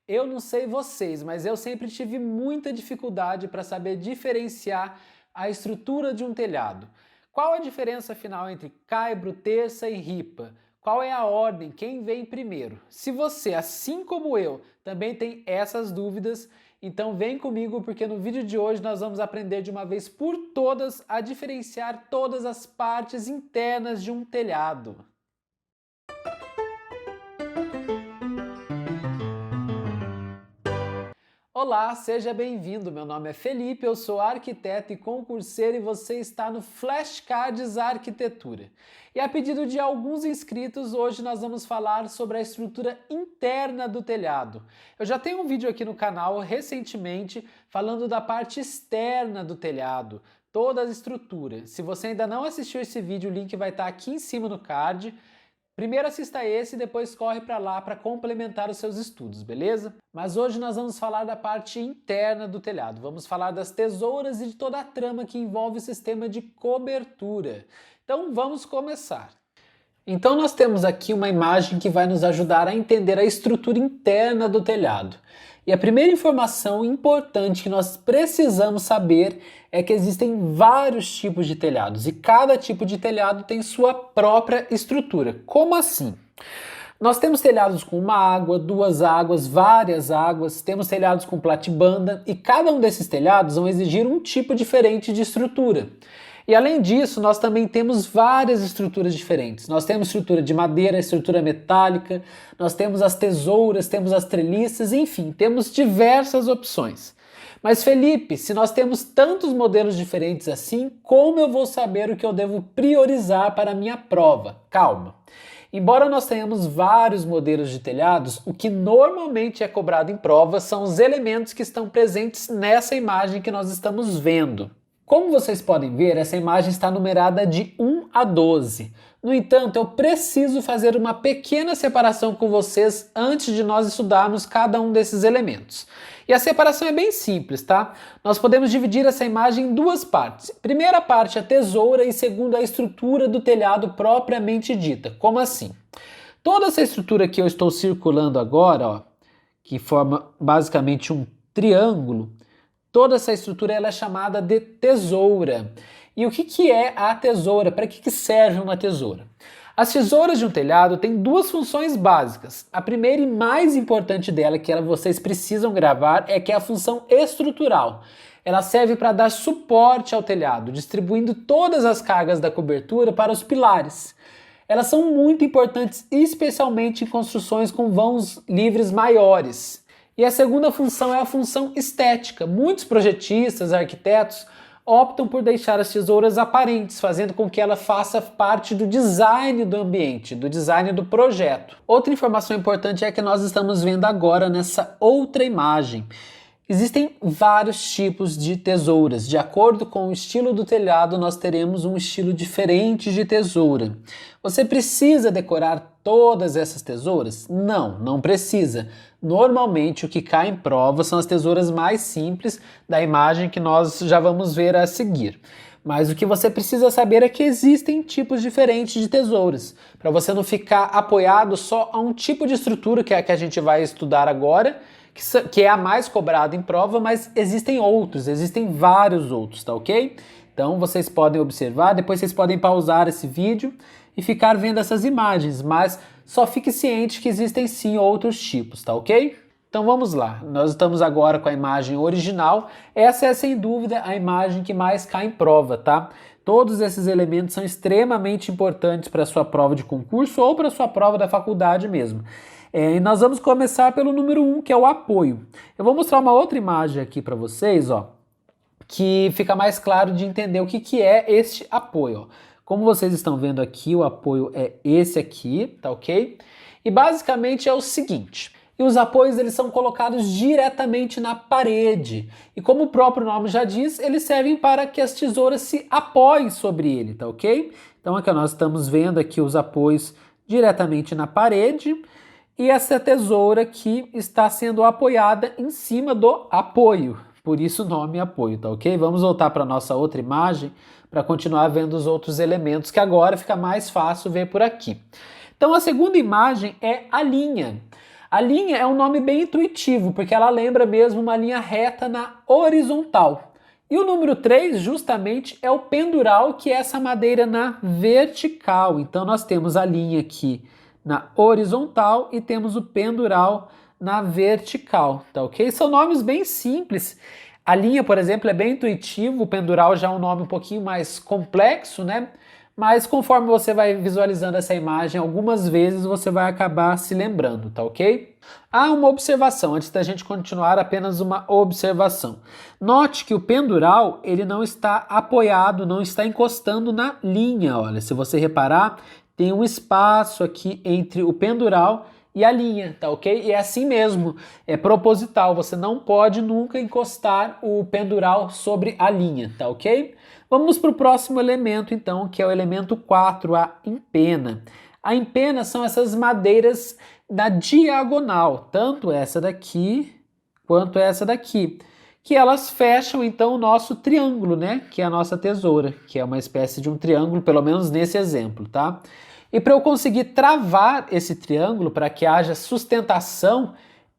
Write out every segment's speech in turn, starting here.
Eu não sei vocês, mas eu sempre tive muita dificuldade para saber diferenciar a estrutura de um telhado. Qual a diferença final entre caibro, terça e ripa? Qual é a ordem? Quem vem primeiro? Se você, assim como eu, também tem essas dúvidas, então vem comigo porque no vídeo de hoje nós vamos aprender de uma vez por todas a diferenciar todas as partes internas de um telhado. Olá, seja bem-vindo. Meu nome é Felipe, eu sou arquiteto e concurseiro e você está no Flashcards Arquitetura. E a pedido de alguns inscritos, hoje nós vamos falar sobre a estrutura interna do telhado. Eu já tenho um vídeo aqui no canal recentemente falando da parte externa do telhado, toda a estrutura. Se você ainda não assistiu esse vídeo, o link vai estar aqui em cima no card. Primeiro assista esse e depois corre para lá para complementar os seus estudos, beleza? Mas hoje nós vamos falar da parte interna do telhado. Vamos falar das tesouras e de toda a trama que envolve o sistema de cobertura. Então vamos começar. Então nós temos aqui uma imagem que vai nos ajudar a entender a estrutura interna do telhado. E a primeira informação importante que nós precisamos saber é que existem vários tipos de telhados e cada tipo de telhado tem sua própria estrutura. Como assim? Nós temos telhados com uma água, duas águas, várias águas, temos telhados com platibanda e cada um desses telhados vão exigir um tipo diferente de estrutura. E além disso, nós também temos várias estruturas diferentes. Nós temos estrutura de madeira, estrutura metálica, nós temos as tesouras, temos as treliças, enfim, temos diversas opções. Mas Felipe, se nós temos tantos modelos diferentes assim, como eu vou saber o que eu devo priorizar para a minha prova? Calma. Embora nós tenhamos vários modelos de telhados, o que normalmente é cobrado em prova são os elementos que estão presentes nessa imagem que nós estamos vendo. Como vocês podem ver, essa imagem está numerada de 1 a 12. No entanto, eu preciso fazer uma pequena separação com vocês antes de nós estudarmos cada um desses elementos. E a separação é bem simples, tá? Nós podemos dividir essa imagem em duas partes. Primeira parte, a tesoura, e segunda, a estrutura do telhado propriamente dita. Como assim? Toda essa estrutura que eu estou circulando agora, ó, que forma basicamente um triângulo, toda essa estrutura ela é chamada de tesoura. E o que é a tesoura? Para que serve uma tesoura? As tesouras de um telhado têm duas funções básicas. A primeira e mais importante dela, que vocês precisam gravar, é que é a função estrutural. Ela serve para dar suporte ao telhado, distribuindo todas as cargas da cobertura para os pilares. Elas são muito importantes, especialmente em construções com vãos livres maiores. E a segunda função é a função estética. Muitos projetistas, arquitetos, optam por deixar as tesouras aparentes, fazendo com que ela faça parte do design do ambiente, do design do projeto. Outra informação importante é que nós estamos vendo agora nessa outra imagem. Existem vários tipos de tesouras. De acordo com o estilo do telhado, nós teremos um estilo diferente de tesoura. Você precisa decorar todas essas tesouras? Não, não precisa. Normalmente o que cai em prova são as tesouras mais simples da imagem que nós já vamos ver a seguir. Mas o que você precisa saber é que existem tipos diferentes de tesouras, para você não ficar apoiado só a um tipo de estrutura que é a que a gente vai estudar agora, que é a mais cobrada em prova, mas existem outros, existem vários outros, tá ok? Então vocês podem observar, depois vocês podem pausar esse vídeo e ficar vendo essas imagens, mas só fique ciente que existem sim outros tipos, tá ok? Então vamos lá, nós estamos agora com a imagem original, essa é sem dúvida a imagem que mais cai em prova, tá? Todos esses elementos são extremamente importantes para a sua prova de concurso ou para a sua prova da faculdade mesmo. E nós vamos começar pelo número 1, que é o apoio. Eu vou mostrar uma outra imagem aqui para vocês, ó, que fica mais claro de entender o que é este apoio, ó. Como vocês estão vendo aqui, o apoio é esse aqui, tá ok? E basicamente é o seguinte, e os apoios eles são colocados diretamente na parede. E como o próprio nome já diz, eles servem para que as tesouras se apoiem sobre ele, tá ok? Então aqui nós estamos vendo aqui os apoios diretamente na parede e essa tesoura que está sendo apoiada em cima do apoio. Por isso o nome apoio, tá ok? Vamos voltar para a nossa outra imagem para continuar vendo os outros elementos que agora fica mais fácil ver por aqui. Então a segunda imagem é a linha. A linha é um nome bem intuitivo, porque ela lembra mesmo uma linha reta na horizontal. E o número 3, justamente, é o pendural, que é essa madeira na vertical. Então nós temos a linha aqui na horizontal e temos o pendural na vertical, tá ok? São nomes bem simples. A linha, por exemplo, é bem intuitivo, o pendural já é um nome um pouquinho mais complexo, né? Mas conforme você vai visualizando essa imagem algumas vezes, você vai acabar se lembrando, tá ok? Ah, uma observação, antes da gente continuar, apenas uma observação. Note que o pendural, ele não está apoiado, não está encostando na linha, olha, se você reparar, tem um espaço aqui entre o pendural e a linha, tá ok? E é assim mesmo, é proposital, você não pode nunca encostar o pendural sobre a linha, tá ok? Vamos para o próximo elemento então, que é o elemento 4, a empena. A empena são essas madeiras da diagonal, tanto essa daqui quanto essa daqui, que elas fecham então o nosso triângulo, né? Que é a nossa tesoura, que é uma espécie de um triângulo, pelo menos nesse exemplo, tá? E para eu conseguir travar esse triângulo, para que haja sustentação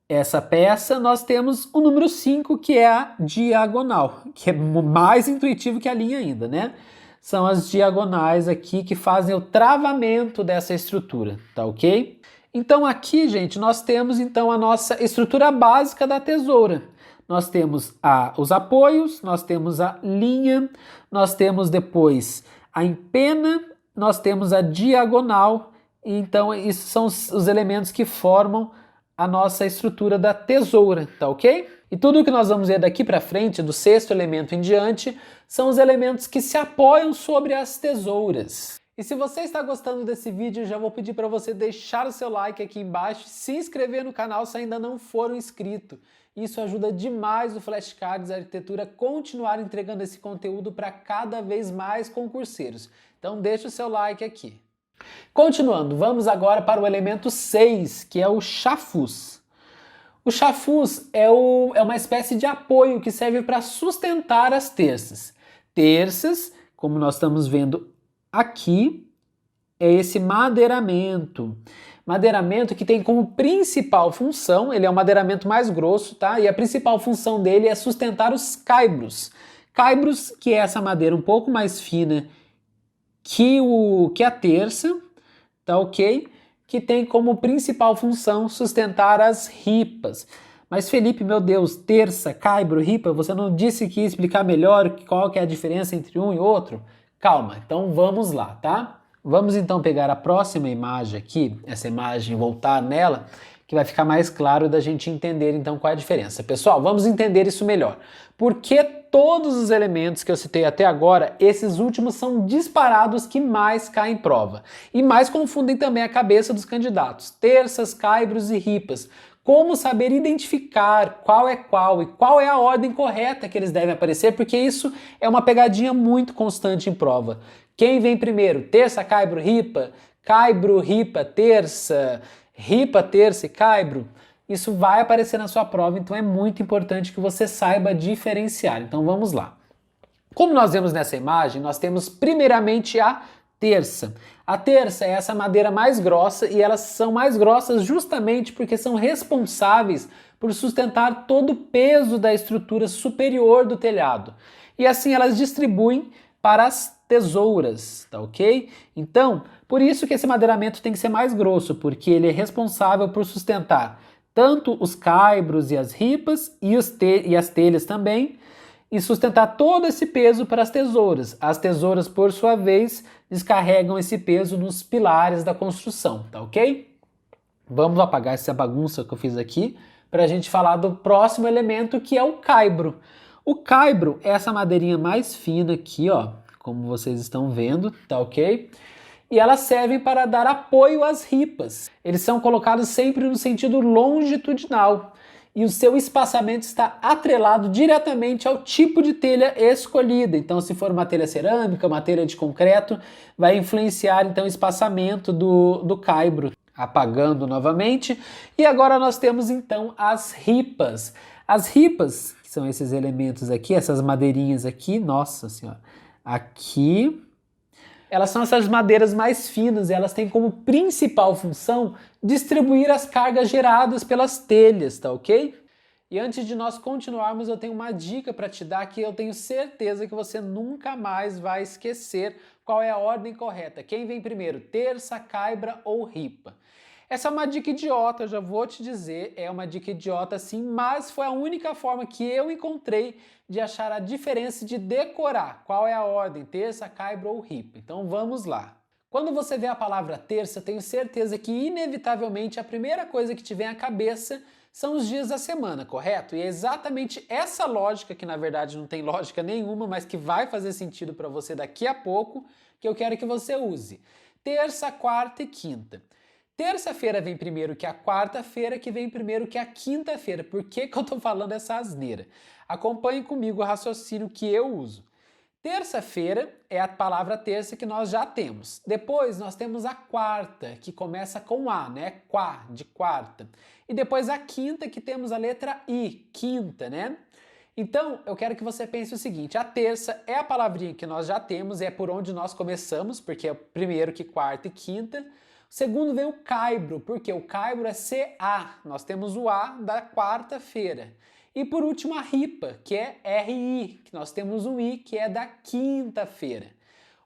essa peça, nós temos o número 5, que é a diagonal, que é mais intuitivo que a linha ainda, né? São as diagonais aqui que fazem o travamento dessa estrutura, tá ok? Então aqui, gente, nós temos então a nossa estrutura básica da tesoura. Nós temos os apoios, nós temos a linha, nós temos depois a empena, nós temos a diagonal, então esses são os elementos que formam a nossa estrutura da tesoura, tá ok? E tudo que nós vamos ver daqui para frente, do sexto elemento em diante, são os elementos que se apoiam sobre as tesouras. E se você está gostando desse vídeo, já vou pedir para você deixar o seu like aqui embaixo, se inscrever no canal se ainda não for um inscrito. Isso ajuda demais o Flashcards Arquitetura a continuar entregando esse conteúdo para cada vez mais concurseiros. Então deixa o seu like aqui. Continuando, vamos agora para o elemento 6, que é o chafuz. O chafuz é uma espécie de apoio que serve para sustentar as terças. Terças, como nós estamos vendo aqui, é esse madeiramento. Madeiramento que tem como principal função, ele é o madeiramento mais grosso, tá? E a principal função dele é sustentar os caibros. Caibros, que é essa madeira um pouco mais fina que a terça, tá ok? Que tem como principal função sustentar as ripas. Mas Felipe, meu Deus, terça, caibro, ripa, você não disse que ia explicar melhor qual que é a diferença entre um e outro? Calma, então vamos lá, tá? Vamos então pegar a próxima imagem aqui, essa imagem, voltar nela, que vai ficar mais claro da gente entender então qual é a diferença. Pessoal, vamos entender isso melhor. Por que todos os elementos que eu citei até agora, esses últimos são disparados que mais caem em prova e mais confundem também a cabeça dos candidatos? Terças, caibros e ripas. Como saber identificar qual é qual e qual é a ordem correta que eles devem aparecer, porque isso é uma pegadinha muito constante em prova. Quem vem primeiro? Terça, caibro, ripa, terça, ripa, terça e caibro? Isso vai aparecer na sua prova, então é muito importante que você saiba diferenciar. Então vamos lá. Como nós vemos nessa imagem, nós temos primeiramente a terça. A terça é essa madeira mais grossa e elas são mais grossas justamente porque são responsáveis por sustentar todo o peso da estrutura superior do telhado. E assim elas distribuem para as tesouras, tá ok? Então, por isso que esse madeiramento tem que ser mais grosso, porque ele é responsável por sustentar tanto os caibros e as ripas e as telhas também, e sustentar todo esse peso para as tesouras. As tesouras, por sua vez, descarregam esse peso nos pilares da construção, tá ok? Vamos apagar essa bagunça que eu fiz aqui para a gente falar do próximo elemento, que é o caibro. O caibro é essa madeirinha mais fina aqui, ó, como vocês estão vendo, tá ok? E elas servem para dar apoio às ripas. Eles são colocados sempre no sentido longitudinal e o seu espaçamento está atrelado diretamente ao tipo de telha escolhida. Então, se for uma telha cerâmica, uma telha de concreto, vai influenciar então o espaçamento do caibro. Apagando novamente. E agora nós temos então as ripas. As ripas, que são esses elementos aqui, essas madeirinhas aqui, nossa senhora, aqui. Elas são essas madeiras mais finas e elas têm como principal função distribuir as cargas geradas pelas telhas, tá ok? E antes de nós continuarmos, eu tenho uma dica para te dar que eu tenho certeza que você nunca mais vai esquecer qual é a ordem correta. Quem vem primeiro, terça, caibra ou ripa? Essa é uma dica idiota, eu já vou te dizer, é uma dica idiota sim, mas foi a única forma que eu encontrei de achar a diferença e de decorar qual é a ordem, terça, caibra ou ripa. Então vamos lá. Quando você vê a palavra terça, tenho certeza que inevitavelmente a primeira coisa que te vem à cabeça são os dias da semana, correto? E é exatamente essa lógica, que na verdade não tem lógica nenhuma, mas que vai fazer sentido para você daqui a pouco, que eu quero que você use. Terça, quarta e quinta. Terça-feira vem primeiro que a quarta-feira, que vem primeiro que a quinta-feira. Por que eu tô falando essa asneira? Acompanhe comigo o raciocínio que eu uso. Terça-feira é a palavra terça que nós já temos. Depois nós temos a quarta, que começa com A, né? Quá, de quarta. E depois a quinta, que temos a letra I, quinta, né? Então, eu quero que você pense o seguinte, a terça é a palavrinha que nós já temos, é por onde nós começamos, porque é o primeiro que quarta e quinta. O segundo vem o caibro, porque o caibro é CA, nós temos o A da quarta-feira. E por último a ripa, que é RI, que nós temos um I, que é da quinta-feira.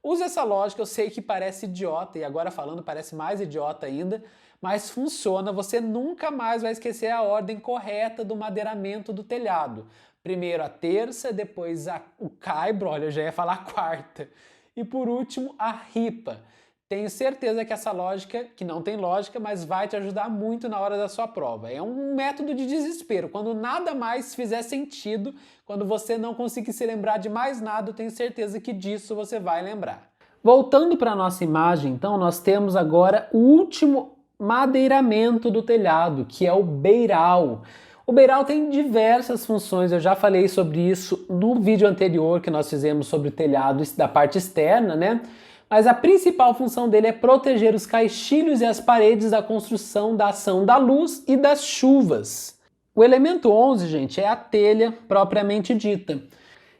Use essa lógica, eu sei que parece idiota, e agora falando parece mais idiota ainda, mas funciona, você nunca mais vai esquecer a ordem correta do madeiramento do telhado. Primeiro a terça, depois o caibro, olha, eu já ia falar a quarta, e por último a ripa. Tenho certeza que essa lógica, que não tem lógica, mas vai te ajudar muito na hora da sua prova. É um método de desespero. Quando nada mais fizer sentido, quando você não conseguir se lembrar de mais nada, eu tenho certeza que disso você vai lembrar. Voltando para a nossa imagem, então, nós temos agora o último madeiramento do telhado, que é o beiral. O beiral tem diversas funções, eu já falei sobre isso no vídeo anterior que nós fizemos sobre o telhado da parte externa, né? Mas a principal função dele é proteger os caixilhos e as paredes da construção da ação da luz e das chuvas. O elemento 11, gente, é a telha propriamente dita.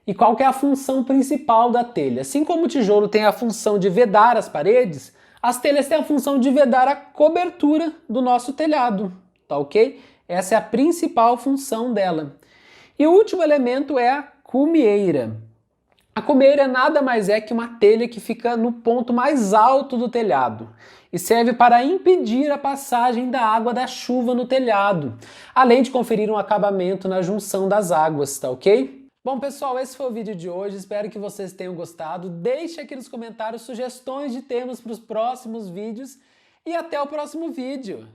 E qual que é a função principal da telha? Assim como o tijolo tem a função de vedar as paredes, as telhas têm a função de vedar a cobertura do nosso telhado, tá ok? Essa é a principal função dela. E o último elemento é a cumieira. A cumieira nada mais é que uma telha que fica no ponto mais alto do telhado e serve para impedir a passagem da água da chuva no telhado, além de conferir um acabamento na junção das águas, tá ok? Bom pessoal, esse foi o vídeo de hoje, espero que vocês tenham gostado. Deixe aqui nos comentários sugestões de temas para os próximos vídeos e até o próximo vídeo!